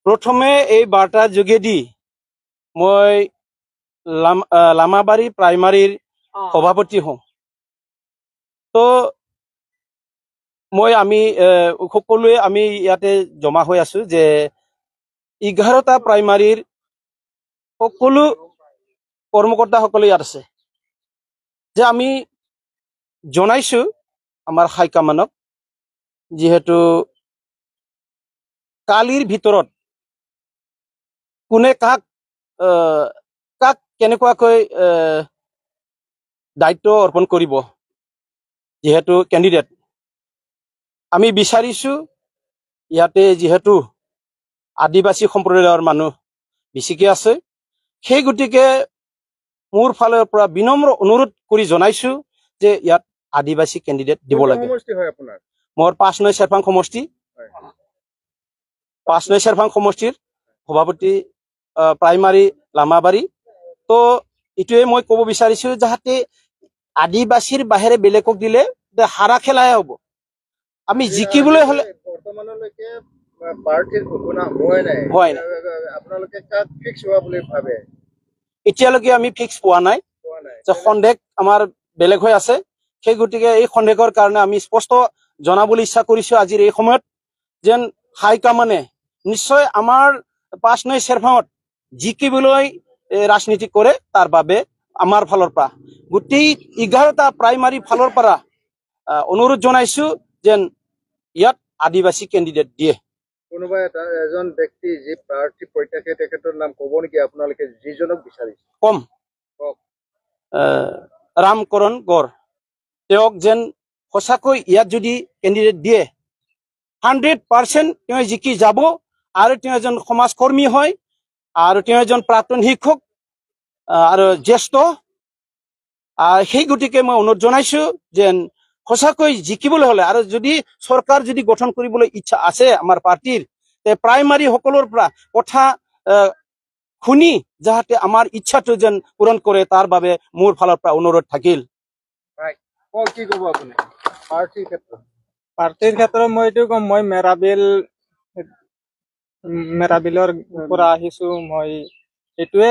প্ৰথমে এই বাৰ্তাৰ যোগেদি মই লামাবাৰী প্ৰাইমাৰীৰ সভাপতি হওঁ। তো আমি সকলোৱে আমি ইয়াতে জমা হৈ আছো যে 11টা প্ৰাইমাৰীৰ সকলো কৰ্মকৰ্তাসকলে ইয়াত আছে যে আমি জনাইছো আমাৰ হাইকমাণ্ডক যিহেতু কালিৰ ভিতৰত কোনে কাক কেনেকুৱাকৈ দায়িত্ব অৰ্পণ কৰিব যিহেতু কেণ্ডিডেট আমি বিচাৰিছো ইয়াতে যিহেতু আদিবাসী সম্প্ৰদায়ৰ মানুহ বেছিকৈ আছে সেই গতিকে মোৰ ফালৰ পৰা বিনম্ৰ অনুৰোধ কৰি জনাইছো যে ইয়াত আদিবাসী কেণ্ডিডেট দিব লাগে। মোৰ 5 নং চেৰফাং সমষ্টি 5 নং চেৰফাং সমষ্টিৰ সভাপতি প্ৰাইমাৰী লামাবাৰী। তো এইটোৱে মই ক'ব বিচাৰিছো যাতে আদিবাসীৰ বাহিৰে বেলেগক দিলে হাৰা খেলাই হ'ব। আমি জিকিবলৈ হলে বৰ্তমানলৈকে পাৰ্টিৰ ঘোষণা হোৱা নাই, আপোনালোকে কাক ফিক্স হোৱা বুলি ভাবে? এতিয়ালৈকে আমি ফিক্স পোৱা নাই যে সন্দেহ আমাৰ বেলেগ হৈ আছে। সেই গতিকে এই সন্দেহৰ কাৰণে আমি স্পষ্ট জনাবলৈ ইচ্ছা কৰিছো আজিৰ এই সময়ত যেন হাইকমাণ্ডে নিশ্চয় আমাৰ 5 নং চেৰফাঙত জিকিবলৈ ৰাজনীতি কৰে। তাৰ বাবে আমাৰ ফালৰ পৰা গোটেই 11টা প্ৰাইমাৰী ফালৰ পৰা অনুৰোধ জনাইছো যেন ইয়াত আদিবাসী কেণ্ডিডেট দিয়ে। কোনোবা এজন ব্যক্তি যি প্ৰাৰ্থী প্ৰত্যাশী তেখেতৰ নাম ক'ব নেকি আপোনালোকে যিজনক বিচাৰিছে? কম ৰামকৰণ গড় তেওঁক যেন সঁচাকৈ ইয়াত যদি কেণ্ডিডেট দিয়ে 100% তেওঁ জিকি যাব আৰু তেওঁ এজন সমাজকৰ্মী হয় আৰু তেওঁ এজন প্ৰাক্তন শিক্ষক আৰু জ্যেষ্ঠ। সেই গতিকে মই অনুৰোধ জনাইছো যেন সঁচাকৈ জিকিবলৈ হলে আৰু যদি চৰকাৰ যদি গঠন কৰিবলৈ ইচ্ছা আছে আমাৰ পাৰ্টিৰ তে প্ৰাইমাৰী সকলৰ পৰা কথা শুনি যাতে আমাৰ ইচ্ছাটো যেন পূৰণ কৰে তাৰ বাবে মোৰ ফালৰ পৰা অনুৰোধ থাকিল। কি ক'ব আপুনি পাৰ্টিৰ ক্ষেত্ৰত? মই এইটো ক'ম, মই মেৰাবিলৰ পৰা আহিছো। মই এইটোৱে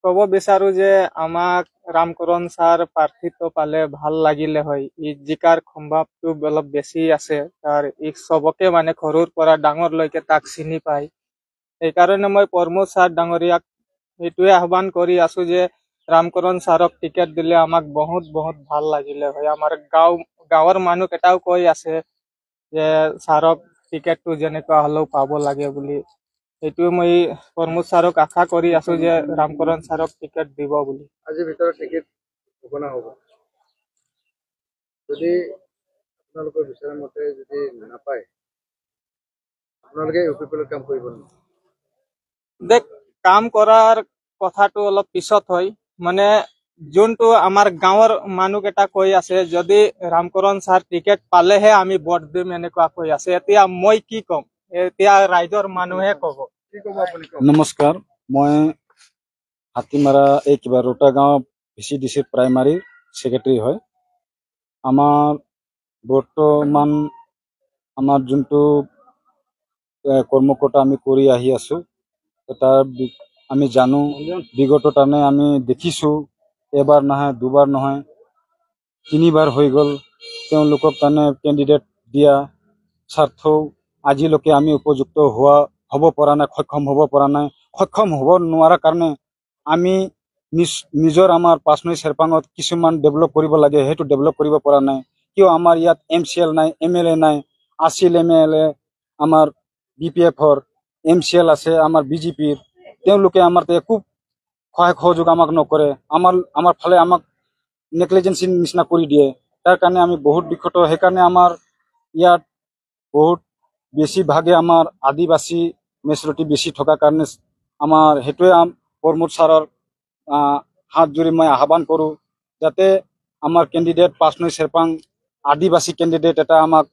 ক'ব বিচাৰো যে আমাক ৰামকৰণ ছাৰ প্ৰাৰ্থীত্ব পালে ভাল লাগিলে হয়। ই জিকাৰ সম্ভাৱটো অলপ বেছি আছে তাৰ চবকে মানে সৰুৰ পৰা ডাঙৰলৈকে তাক চিনি পায়। সেইকাৰণে মই প্ৰমোদ ছাৰ ডাঙৰীয়াক এইটোৱে আহ্বান কৰি আছো যে ৰামকৰণ ছাৰক টিকেট দিলে আমাক বহুত ভাল লাগিলে হয়। আমাৰ গাঁৱৰ মানুহ কেইটাও কৈ আছে যে ছাৰক টিকেটটো যেনেকুৱা হ'লেও পাব লাগে বুলি। এইটোৱে মই প্ৰমোদ ছাৰক আশা কৰি আছো যে ৰামকৰণ ছাৰক টিকেট দিব বুলি। আজিৰ ভিতৰত টিকেট ঘোষণা হ'ব যদি আপোনালোকৰ বিচাৰ মতে যদি নাপায় আপোনালোকে ইউপিপিএলত কাম কৰিব নেকি? দেখ কাম কৰাৰ কথাটো অলপ পিছত হয়, মানে যোনটো আমাৰ গাঁৱৰ মানুহকেইটা কৈ আছে যদি ৰামকৰণ ছাৰ টিকেট পালেহে আমি ভোট দিম এনেকুৱা কৈ আছে। এতিয়া মই কি ক'ম, এতিয়া ৰাইজৰ মানুহে ক'ব। কি ক'ব আপুনি? নমস্কাৰ, মই হাতীমাৰা এই ৰোটা গাঁও VCDC প্ৰাইমাৰীৰ ছেক্ৰেটাৰী হয়। আমাৰ বৰ্তমান আমাৰ যোনটো কৰ্মকৰ্তা আমি কৰি আহি আছো তাৰ আমি জানো বিগত টানে আমি দেখিছো এবাৰ নহয় দুবাৰ নহয় 3 বাৰ হৈ গ'ল তেওঁলোকক টানে কেণ্ডিডেট দিয়া স্বাৰ্থও আজিলৈকে আমি উপযুক্ত হ'ব পৰা নাই, সক্ষম হ'ব পৰা নাই। সক্ষম হ'ব নোৱাৰা কাৰণে আমি নিজৰ আমাৰ 5 নং চেৰফাঙত কিছুমান ডেভেলপ কৰিব লাগে, সেইটো ডেভেলপ কৰিব পৰা নাই। কিয় আমাৰ ইয়াত MCL নাই, MLA নাই। আছিল MLA আমাৰ BPFৰ, MCL আছে আমাৰ BJPৰ। তেওঁলোকে আমাৰ একো সহায় সহযোগ আমাক নকৰে, আমাৰ ফালে আমাক নেগলিজেন্সি নিচিনা কৰি দিয়ে। তাৰ কাৰণে আমি বহুত বিক্ষত। সেইকাৰণে আমাৰ ইয়াত বহুত বেছিভাগে আমাৰ আদিবাসী মেজৰিটি বেছি থকাৰ কাৰণে আমাৰ সেইটোৱে প্ৰমোদ ছাৰৰ হাত জুৰি মই আহ্বান কৰোঁ যাতে আমাৰ কেণ্ডিডেট 5 নং চেৰফাং আদিবাসী কেণ্ডিডেট এটা আমাক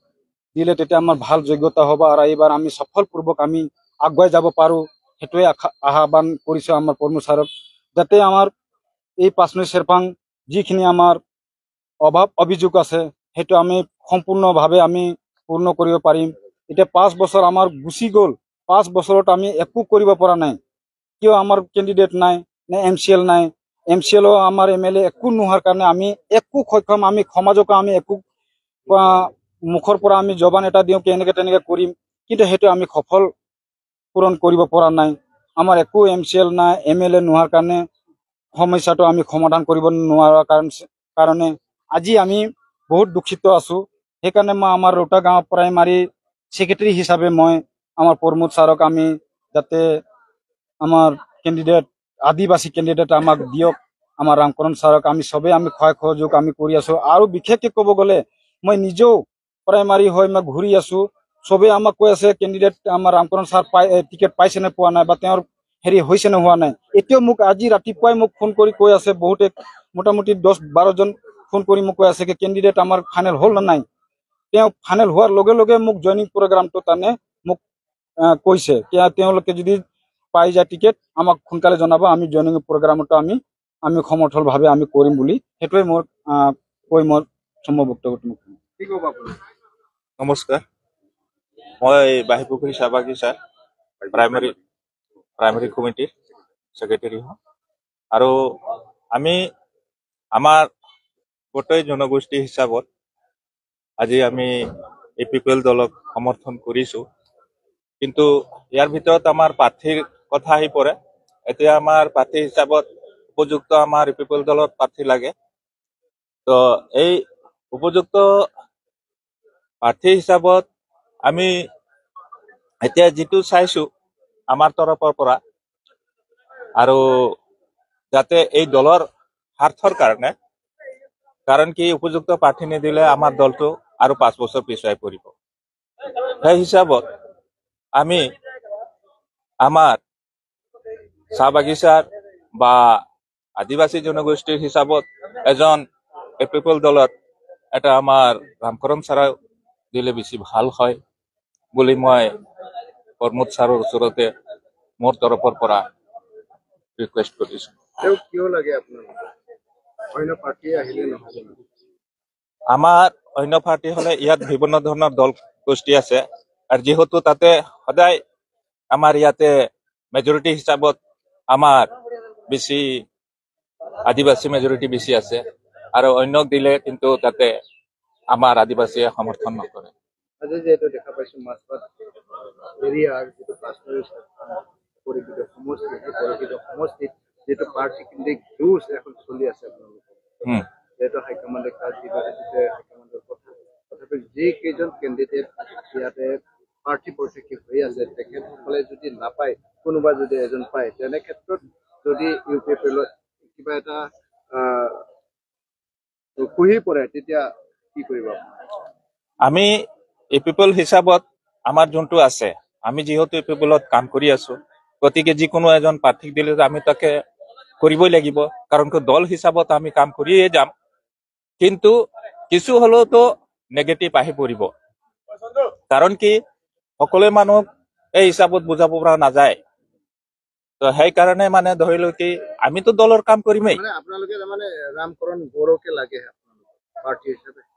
দিলে তেতিয়া আমাৰ ভাল যোগ্যতা হ'ব আৰু এইবাৰ আমি সফলপূৰ্বক আমি আগুৱাই যাব পাৰোঁ। সেইটোৱে আহ্বান কৰিছোঁ আমাৰ প্ৰমোদ ছাৰক যাতে আমাৰ এই 5 নং চেৰফাং যিখিনি আমাৰ অভাৱ অভিযোগ আছে সেইটো আমি সম্পূৰ্ণভাৱে আমি পূৰ্ণ কৰিব পাৰিম। এতিয়া 5 বছৰ আমাৰ গুচি গ'ল, 5 বছৰত আমি একো কৰিব পৰা নাই কিয় আমাৰ কেণ্ডিডেট নাই নে MCL নাই MCL আমাৰ MLA একো নোহোৱাৰ কাৰণে আমি একো সক্ষম আমি সমাজক আমি একো মুখৰ পৰা আমি জবান এটা দিওঁ কেনেকে তেনেকে কৰিম কিন্তু সেইটো আমি সফল পূৰণ কৰিব পৰা নাই আমাৰ একো MCL নাই MLA নোহোৱাৰ কাৰণে সমস্যাটো আমি সমাধান কৰিব নোৱাৰাৰ কাৰণে আজি আমি বহুত দুখিত আছো সেইকাৰণে মই আমাৰ ৰোটা গাঁও প্ৰাইমাৰী সেক্ৰেটাৰী হিচাপে মই আমাৰ প্ৰমোদ ছাৰক আমি যাতে আমাৰ কেণ্ডিডেট আদিবাসী কেণ্ডিডেট আমাক দিয়ক আমাৰ ৰামকৰণ ছাৰক আমি সবে আমি সহায় সহযোগ আমি কৰি আছো আৰু বিশেষকৈ ক'ব গ'লে মই নিজেও প্ৰাইমাৰী হৈ মই ঘূৰি আছো সবে আমাক কৈ আছে কেণ্ডিডেট আমাৰ ৰামকৰণ ছাৰ টিকেট পাইছে নে পোৱা নাই বা তেওঁৰ হেৰি হৈছে নে হোৱা নাই এতিয়াও মোক আজি ৰাতিপুৱাই মোক ফোন কৰি কৈ আছে বহুতে মোটামুটি 10-12 জন ফোন কৰি মোক কৈ আছে কেণ্ডিডেট আমাৰ ফাইনেল হ'ল না নাই তেওঁ ফাইনেল হোৱাৰ লগে লগে মোক জইনিং প্ৰগ্ৰামটো তানে মোক কৈছে তেওঁলোকে যদি পাই যায় টিকেট আমাক সোনকালে জনাব আমি জইনিং প্ৰগ্ৰামটো আমি সমৰ্থনভাৱে আমি কৰিম বুলি সেইটোৱে মোৰ কৈ মই সম্ভৱ বক্তব্য কি ক'ব আপুনি নমস্কাৰ মই বাহিপুখুৰী চাহ বাগিচা প্ৰাইমাৰী কমিটিৰ সেক্ৰেটাৰী হওঁ আৰু আমি আমাৰ গোটেই জনগোষ্ঠী হিচাপত আজি আমি APPL দলক সমৰ্থন কৰিছো কিন্তু ইয়াৰ ভিতৰত আমাৰ প্ৰাৰ্থীৰ কথা আহি পৰে এতিয়া আমাৰ প্ৰাৰ্থী হিচাপত উপযুক্ত আমাৰ APPL দলত প্ৰাৰ্থী লাগে তো এই উপযুক্ত প্ৰাৰ্থী হিচাপত আমি এতিয়া যিটো চাইছো আমাৰ তৰফৰ পৰা আৰু যাতে এই দলৰ স্বাৰ্থৰ কাৰণে কাৰণ কি উপযুক্ত প্ৰাৰ্থী নিদিলে আমাৰ দলটো আৰু 5 বছৰ পিছুৱাই পৰিব সেই হিচাপত আমি আমাৰ চাহ বাগিচাৰ বা আদিবাসী জনগোষ্ঠীৰ হিচাপত এজন APPL দলত এটা আমাৰ ৰামকৰণ ছাৰ দিলে বেছি ভাল হয় বুলি মই প্ৰমোদ ছাৰৰ ওচৰতে মোৰ তৰফৰ পৰা ৰিকুৱেষ্ট কৰিছো কিয় লাগে আপোনাক অন্য পাৰ্টি আহিলে নহয় আমাৰ অন্য পাৰ্টি হলে ইয়াত বিভিন্ন ধৰণৰ দল গোষ্ঠী আছে আৰু যেহেতু তাতে সদায় আমাৰ ইয়াতে মেজৰিটি হিচাপত আমাৰ বেছি আদিবাসী মেজৰিটি বেছি আছে আৰু অন্যক দিলে কিন্তু তাতে আমাৰ আদিবাসীয়ে সমৰ্থন নকৰে আজি যেটো দেখা পাইছো মাছপাত এৰিয়াৰ যেটো পৰিকল্পিত সমষ্টিত যেটো পাৰ্টি কেন্দ্ৰিক জোচ এখন চলি আছে আপোনালোকৰ যেটো হাইকমাণ্ডে কাজ দিছে হাইকমাণ্ডৰ কথা তথাপি যে কেইজন কেণ্ডিডেট ইয়াতে প্ৰাৰ্থী প্ৰতীক্ষিত হৈ আছে তেখেতসকলে যদি নাপায় কোনোবা যদি এজন পায় তেনে ক্ষেত্ৰত যদি UPPL কিবা এটা কুহি পৰে তেতিয়া কি কৰিব আমি APPL হিচাপত আমাৰ যোনটো আছে আমি যেহেতু APPLত কাম কৰি আছো গতিকে যিকোনো এজন প্ৰাৰ্থীক দিলে আমি তাকে কৰিবই লাগিব কাৰণ দল হিচাপত আমি কাম কৰিয়ে যাম কিন্তু কিছু হলেও তো নেগেটিভ আহি পৰিব কাৰণ কি সকলো মানুহ এই হিচাপত বুজাব পৰা নাযায় তো সেই কাৰণে মানে ধৰিলো কি আমিতো দলৰ কাম কৰিমেই মানে আপোনালোকে মানে ৰামকৰণ গৌৰৱকে লাগে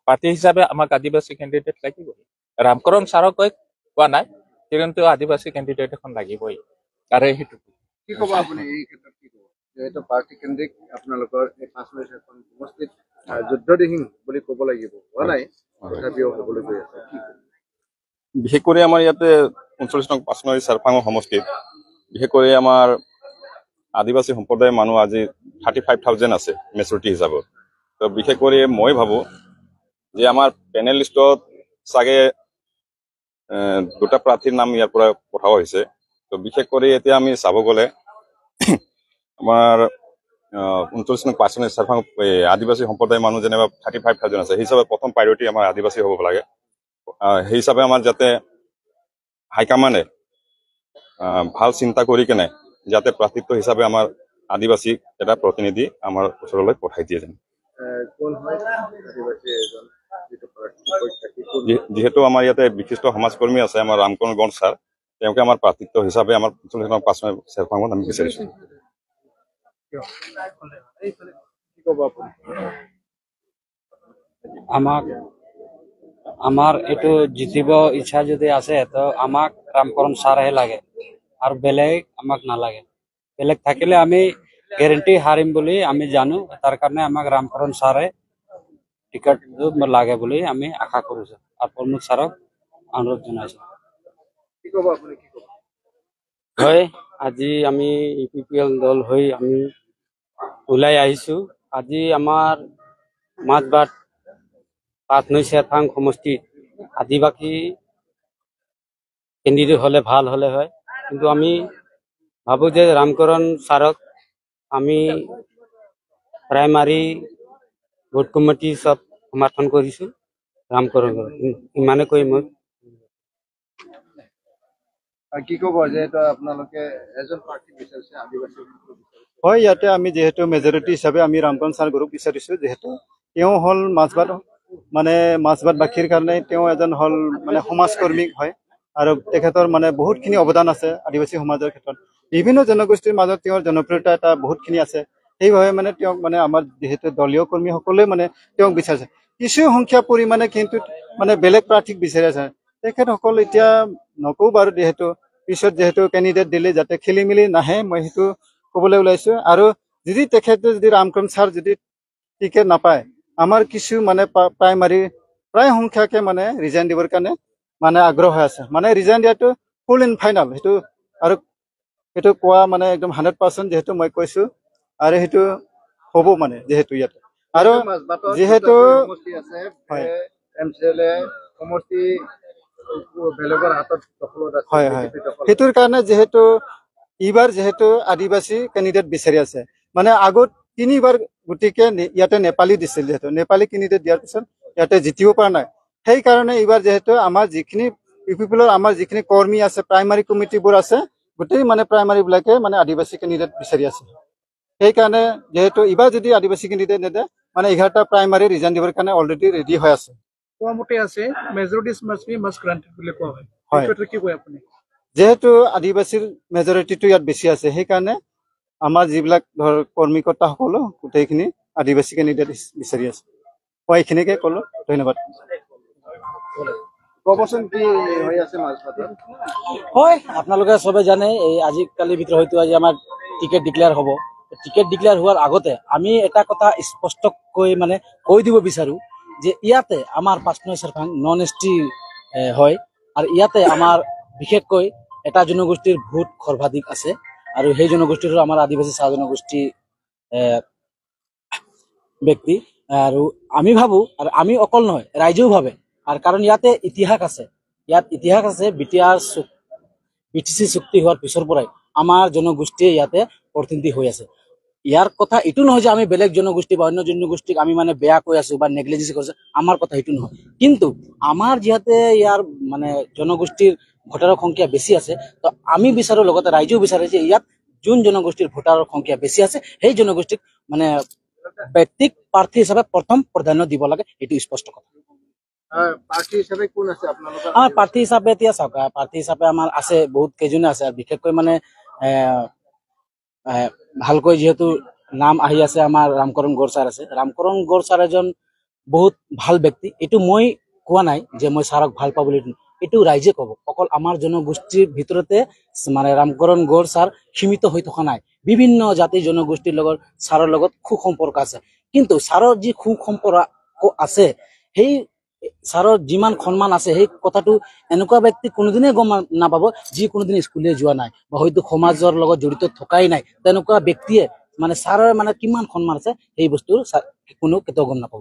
পাৰ্টি হিচাপে আমাক আদিবাসী কেণ্ডিডেট লাগিব ৰামকৰণ ছাৰক কোৱা নাই কিন্তু আদিবাসী কেণ্ডিডেট এখন লাগিবই আৰু সেইটো কি ক'ব আপুনি এই ক্ষেত্ৰত কি ক'ব যেহেতু পাৰ্টি কেন্দ্ৰিক আপোনালোকৰ এই 5 এখন সমষ্টিত যুদ্ধদিহিং বুলি ক'ব লাগিব হোৱা নাই তথাপিও হ'বলৈ গৈ আছে বিশেষ কৰি আমাৰ ইয়াতে 39 নং 5 নং চাৰফাঙৰ সমষ্টিত বিশেষ কৰি আমাৰ আদিবাসী সম্প্ৰদায়ৰ মানুহ আজি 35,000 আছে মেজৰিটি হিচাপত তো বিশেষ কৰি মই ভাবো যে আমাৰ পেনেল লিষ্টত চাগে দুটা প্ৰাৰ্থীৰ নাম ইয়াৰ পৰা পঠোৱা হৈছে তো বিশেষ কৰি এতিয়া আমি চাব গ'লে আমাৰ 39 নং 5 নং চাৰফাং আদিবাসী সম্প্ৰদায়ৰ মানুহ যেনিবা 35,000 আছে সেই হিচাপে প্ৰথম প্ৰায়ৰিটি আমাৰ আদিবাসী হ'ব লাগে সেই হিচাপে আমাৰ যাতে হাইকমাণ্ডে ভাল চিন্তা কৰি কেনে যাতে প্ৰাৰ্থিত্ব হিচাপে আমাৰ আদিবাসী এটা প্ৰতিনিধি আমাৰ ওচৰলৈ পঠাই দিয়ে যেন যেহেতু আমাৰ ইয়াতে বিশিষ্ট সমাজকৰ্মী আছে আমাৰ ৰামকৰণ গণ ছাৰ তেওঁকে আমাৰ প্ৰাৰ্থিত্ব হিচাপে আমাৰ 45 নং 5 নং চাৰফাঙত আমি বিচাৰিছো আমাৰ এইটো জিতিব ইচ্ছা যদি আছে তো আমাক ৰামকৰণ ছাৰহে লাগে আৰু বেলেগ আমাক নালাগে। বেলেগ থাকিলে আমি গ্যাৰেন্টি হাৰিম বুলি আমি জানো, তাৰ কাৰণে আমাক ৰামকৰণ ছাৰে টিকেট লাগে বুলি আমি আশা কৰিছো আৰু প্ৰমোদ ছাৰক অনুৰোধ জনাইছো। হয়, আজি আমি ইউপিপিএল দল হৈ আমি ওলাই আহিছো। আজি আমাৰ মাজবাট 5 চেৰফাং সমষ্টিত আদিবাসী কেন্দ্ৰীয় হলে ভাল হলে হয়, কিন্তু আমি ভাবো যে ৰামকৰণ ছাৰক আমি প্ৰাইমাৰী ভোট কমিটি সব সমৰ্থন কৰিছো। ৰামকৰণ ইমানে কৈ মই কি ক'ব যে এটা আপোনালোকে এজন প্ৰাৰ্থী বিচাৰিছে আদিবাসী হয়, ইয়াতে আমি যেহেতু মেজৰিটি হিচাপে আমি ৰামকৰণ ছাৰ গৰুক বিচাৰিছো, যেহেতু তেওঁ হ'ল মাছবাটবাসীৰ কাৰণে তেওঁ এজন হ'ল মানে সমাজকৰ্মী হয় আৰু তেখেতৰ মানে বহুতখিনি অৱদান আছে আদিবাসী সমাজৰ ক্ষেত্ৰত। বিভিন্ন জনগোষ্ঠীৰ মাজত তেওঁৰ জনপ্ৰিয়তা এটা বহুতখিনি আছে। সেইবাবে মানে তেওঁক মানে আমাৰ যেহেতু দলীয় কৰ্মীসকলে মানে তেওঁক বিচাৰিছে। কিছু সংখ্যা পৰিমাণে কিন্তু মানে বেলেগ প্ৰাৰ্থীক বিচাৰি আছে। তেখেতসকল এতিয়া নকওঁ বাৰু, পিছত যেহেতু কেণ্ডিডেট দিলে যাতে খেলি মেলি নাহে, মই সেইটো ক'বলৈ ওলাইছো। আৰু যদি তেখেতে যদি ৰামকৰণ ছাৰ যদি টিকেট নাপায়, আমাৰ কিছু মানে প্ৰায় সংখ্যাকে মানে ৰিজাইন দিবৰ কাৰণে মানে আগ্ৰহ হৈ আছে। মানে ৰিজাইন দিয়াটো ফুল এণ্ড ফাইনেল সেইটো, আৰু সেইটো কোৱা মানে একদম 100% যেহেতু মই কৈছো, আৰু সেইটো হ'ব মানে যেহেতু ইয়াতে। আৰু যেহেতু হয় হয়, সেইটোৰ কাৰণে যেহেতু এইবাৰ যেহেতু আদিবাসী কেণ্ডিডেট বিচাৰি আছে, মানে আগত 3 বাৰ গতিকে ইয়াতে নেপালী দিছিল, যেহেতু নেপালী কেণ্ডিডেট দিয়াৰ পিছত ইয়াতে জিতিব পৰা নাই। সেইকাৰণে এইবাৰ যেহেতু আমাৰ যিখিনি ইউপিপিএলৰ আমাৰ যিখিনি কৰ্মী আছে, প্ৰাইমাৰী কমিটিবোৰ আছে, গোটেই মানে প্ৰাইমাৰী বিলাকে মানে আদিবাসী কেণ্ডিডেট বিচাৰি আছে। সেইকাৰণে যেহেতু এইবাৰ যদি আদিবাসী কেণ্ডিডেট নেদে, মানে 11টা প্ৰাইমাৰী ৰিজাইন দিবৰ কাৰণে অলৰেডি ৰেডি হৈ আছে। কোৱা মতে আছে মেজৰিটি মাষ্ট বি মাষ্ট গ্ৰান্টেড বুলি কোৱা হয়। কি কয় আপুনি? যেহেতু আদিবাসীৰ মেজৰিটিটো ইয়াত বেছি আছে, সেইকাৰণে আমাৰ যিবিলাক ধৰ কৰ্মীকৰ্তাসকলো গোটেইখিনি আদিবাসী কেণ্ডিডেট বিচাৰি আছে। মই এইখিনিকে ক'লো, ধন্যবাদ। ক'বচোন কি হৈ আছে মাজবাটত? হয়, আপোনালোকে চবে জানে এই আজিকালিৰ ভিতৰত হয়তো আজি আমাৰ টিকেট ডিক্লেয়াৰ হ'ব। টিকেট ডিক্লেয়াৰ হোৱাৰ আগতে আমি এটা কথা স্পষ্টকৈ মানে কৈ দিব বিচাৰো যে ইয়াতে আমাৰ 5 চেৰফাং নন ST হয়, আৰু ইয়াতে আমাৰ বিশেষকৈ এটা জনগোষ্ঠীৰ ভোট সৰ্বাধিক আছে, আৰু সেই জনগোষ্ঠীৰ আমাৰ আদিবাসী চাহ জনগোষ্ঠী ব্যক্তি। আৰু আমি ভাবো, আৰু আমি অকল নহয়, ৰাইজেও ভাবে, আৰু কাৰণ ইয়াতে ইতিহাস আছে, BTC চুক্তি হোৱাৰ পিছৰ পৰাই আমাৰ জনগোষ্ঠীয়ে ইয়াতে প্ৰতিনিধি হৈ আছে। ইয়াৰ কথা এইটো নহয় যে আমি বেলেগ জনগোষ্ঠী বা অন্য জনগোষ্ঠীক আমি মানে বেয়া কৈ আছো বা নেগলিজেন্স কৰিছো, আমাৰ কথা সেইটো নহয়। কিন্তু আমাৰ যিহেতু ইয়াৰ মানে জনগোষ্ঠীৰ ভোটাৰৰ সংখ্যা বেছি আছে, তো আমি বিচাৰো, লগতে ৰাইজেও বিচাৰে যে ইয়াত যোন জনগোষ্ঠীৰ ভোটাৰৰ সংখ্যা বেছি আছে সেই জনগোষ্ঠীক মানে ব্যক্তিক প্ৰাৰ্থী হিচাপে প্ৰথম প্ৰাধান্য দিব লাগে, এইটো স্পষ্ট কথা। প্ৰাৰ্থী হিচাপে কোন আছে আপোনালোকৰ? আমাৰ প্ৰাৰ্থী হিচাপে এতিয়া চাওক, প্ৰাৰ্থী হিচাপে আমাৰ আছে বহুত কেইজনে আছে, আৰু বিশেষকৈ মানে ভালকৈ যিহেতু নাম আহি আছে, আমাৰ ৰামকৰণ গড় ছাৰ আছে। ৰামকৰণ গড় ছাৰ এজন বহুত ভাল ব্যক্তি। এইটো মই কোৱা নাই যে মই ছাৰক ভাল পাওঁ বুলি, এইটো ৰাইজে ক'ব। অকল আমাৰ জনগোষ্ঠীৰ ভিতৰতে মানে ৰামকৰণ গড় ছাৰ সীমিত হৈ থকা নাই, বিভিন্ন জাতি জনগোষ্ঠীৰ লগত ছাৰৰ লগত সুসম্পৰ্ক আছে। কিন্তু ছাৰৰ যি সুসম্পৰ্ক আছে, সেই ছাৰৰ যিমান সন্মান আছে, সেই কথাটো এনেকুৱা ব্যক্তি কোনোদিনে গম নাপাব যি কোনোদিন স্কুলে যোৱা নাই বা হয়তো সমাজৰ লগত জড়িত থকাই নাই। তেনেকুৱা ব্যক্তিয়ে মানে ছাৰৰ মানে কিমান সন্মান আছে সেই বস্তু কোনো কেতিয়াও গম নাপাব।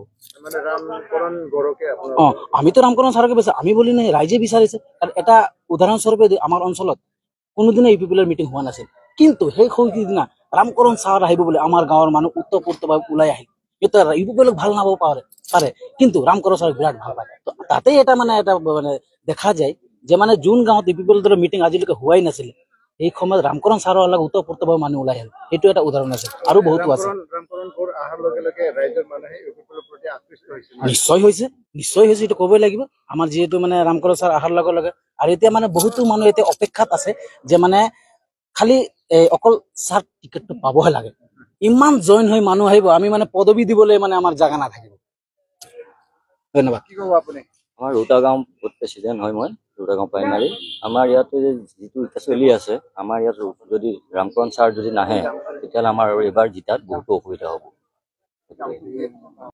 আমিতো ৰামকৰণ ছাৰকে বিচাৰো, আমি বুলি নাই, ৰাইজে বিচাৰিছে। এটা উদাহৰণস্বৰূপে আমাৰ অঞ্চলত কোনোদিনে ইউপিপিএলৰ মিটিং হোৱা নাছিল, কিন্তু সেই সিদিনা ৰামকৰণ ছাৰ আহিব বুলি আমাৰ গাঁৱৰ মানুহ উত্তৰপূৰ্তভাৱে ওলাই আহিল। ইউপিপিএলক ভাল নাপাব পাৰে, কিন্তু ৰামকৰণ ছাৰক বিৰাট ভাল পায়। তাতে এটা মানে দেখা যায় যে মানে যোন গাঁৱত ইউপিপিএল দলৰ মিটিং আজিলৈকে হোৱাই নাছিলে, এই সময়ত ৰামকৰণ ছাৰৰ অলপ উত্তৰপূৰ্তভাৱে মানুহ ওলাই আহিল। সেইটো এটা উদাহৰণ আছে, আৰু বহুতো আছে। নিশ্চয় হৈছে, এইটো ক'বই লাগিব। আমাৰ যিহেতু মানে ৰামকৰণ ছাৰ অহাৰ লগে লগে, আৰু এতিয়া মানে বহুতো মানুহ এতিয়া অপেক্ষাত আছে যে মানে খালি অকল ছাৰ টিকেটটো পাবহে লাগে। ইমান জইন হৈ মানুহ আহিব, আমি মানে পদবী দিবলৈ মানে আমাৰ জাগা নাথাকিব। ধন্যবাদ। কি ক'ব আপুনি? আমাৰ ৰোটা গাঁও বুথ প্ৰেচিডেণ্ট হয় মই, ৰোটা গাঁও প্ৰাইমাৰী। আমাৰ ইয়াতে যিটো এতিয়া চলি আছে, আমাৰ ইয়াত যদি ৰামকৰণ ছাৰ যদি নাহে তেতিয়াহ'লে আমাৰ এইবাৰ জিতাত বহুতো অসুবিধা হ'ব।